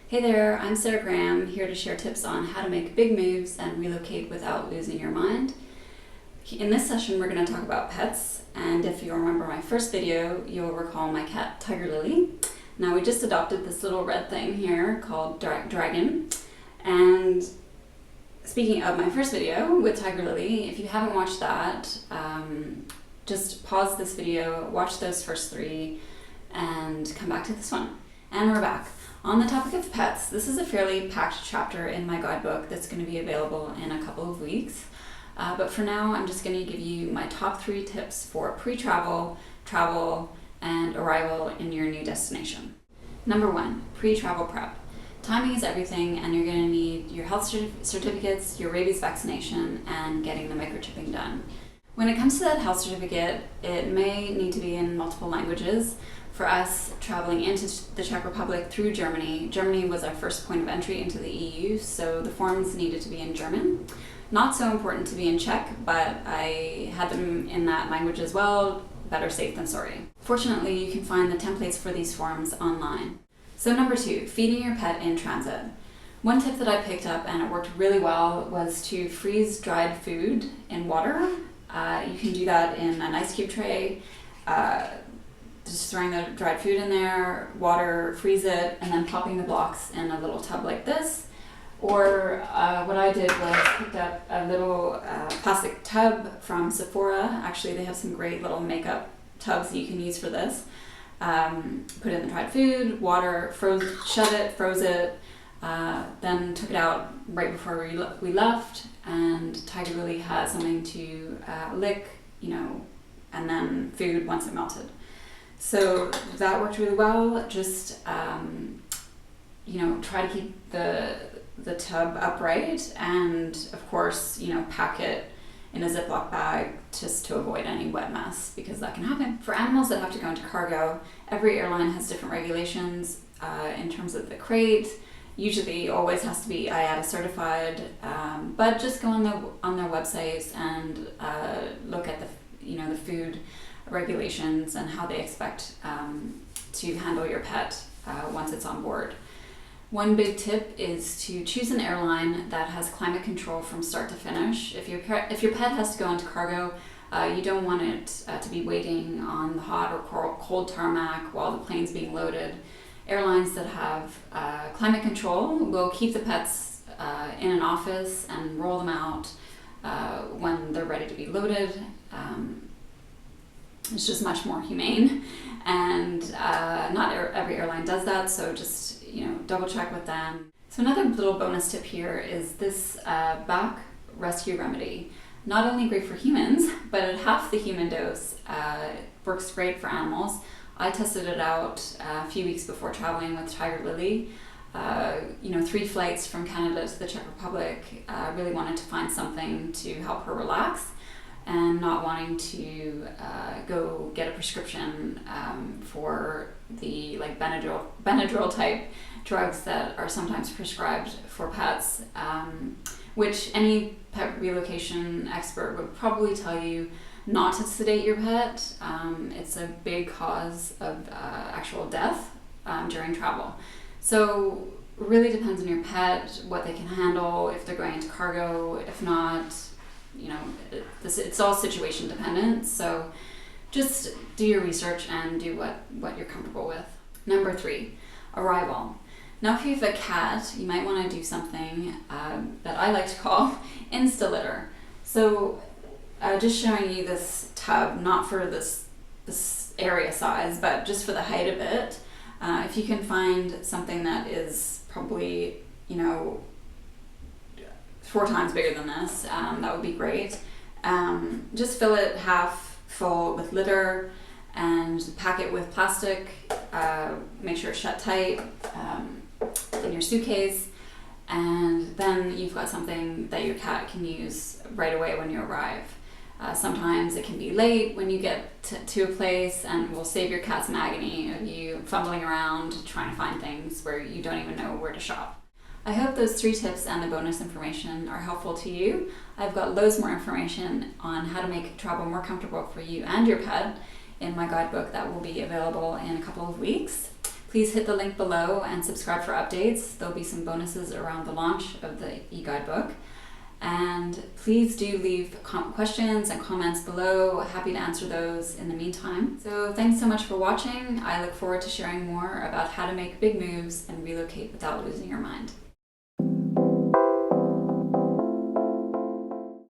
Hey there, I'm Sarah Graham, here to share tips on how to make big moves and relocate without losing your mind. In this session, we're going to talk about pets, and if you remember my first video, you'll recall my cat, Tiger Lily. Now, we just adopted this little red thing here called Dragon, and speaking of my first video with Tiger Lily, if you haven't watched that, just pause this video, watch those first three, and come back to this one. And we're back. On the topic of pets, this is a fairly packed chapter in my guidebook that's going to be available in a couple of weeks. But for now, I'm just going to give you my top 3 tips for pre-travel, travel, and arrival in your new destination. Number 1, pre-travel prep. Timing is everything, and you're going to need your health certificates, your rabies vaccination, and getting the microchipping done. When it comes to that health certificate, it may need to be in multiple languages. For us, traveling into the Czech Republic through Germany, Germany was our first point of entry into the EU, so the forms needed to be in German. Not so important to be in Czech, but I had them in that language as well. Better safe than sorry. Fortunately, you can find the templates for these forms online. So number 2, feeding your pet in transit. One tip that I picked up, and it worked really well, was to freeze dried food in water. You can do that in an ice cube tray. Just throwing the dried food in there, water, freeze it, and then popping the blocks in a little tub like this. Or what I did was picked up a little plastic tub from Sephora. Actually, they have some great little makeup tubs that you can use for this. Put in the dried food, water, shut it, froze it, then took it out right before we left, and Tiger Lily had something to lick, and then food once it melted. So that worked really well. Just try to keep the tub upright, and of course, pack it in a Ziploc bag just to avoid any wet mess, because that can happen. For animals that have to go into cargo, every airline has different regulations in terms of the crate. Usually, always has to be IATA certified, but just go on their websites and look at the food regulations and how they expect to handle your pet once it's on board. One big tip is to choose an airline that has climate control from start to finish. If your pet has to go into cargo, you don't want it to be waiting on the hot or cold tarmac while the plane's being loaded. Airlines that have climate control will keep the pets in an office and roll them out when they're ready to be loaded. It's just much more humane, and not every airline does that, so just double check with them. So another little bonus tip here is this back rescue remedy. Not only great for humans, but at half the human dose, works great for animals. I tested it out a few weeks before traveling with Tiger Lily. 3 flights from Canada to the Czech Republic. Really wanted to find something to help her relax, and not wanting to go get a prescription for the Benadryl type drugs that are sometimes prescribed for pets, which any pet relocation expert would probably tell you not to sedate your pet. It's a big cause of actual death during travel. So really depends on your pet, what they can handle, if they're going into cargo, if not. It's all situation dependent, so just do your research and do what you're comfortable with. Number 3, arrival. Now, if you have a cat, you might want to do something that I like to call insta-litter. So just showing you this tub, not for this area size, but just for the height of it. If you can find something that is probably 4 times bigger than this, that would be great. Just fill it half full with litter and pack it with plastic. Make sure it's shut tight in your suitcase, and then you've got something that your cat can use right away when you arrive. Sometimes it can be late when you get to a place, and will save your cat some agony of you fumbling around trying to find things where you don't even know where to shop. I hope those 3 tips and the bonus information are helpful to you. I've got loads more information on how to make travel more comfortable for you and your pet in my guidebook that will be available in a couple of weeks. Please hit the link below and subscribe for updates. There'll be some bonuses around the launch of the e-guidebook. And please do leave questions and comments below. Happy to answer those in the meantime. So thanks so much for watching. I look forward to sharing more about how to make big moves and relocate without losing your mind.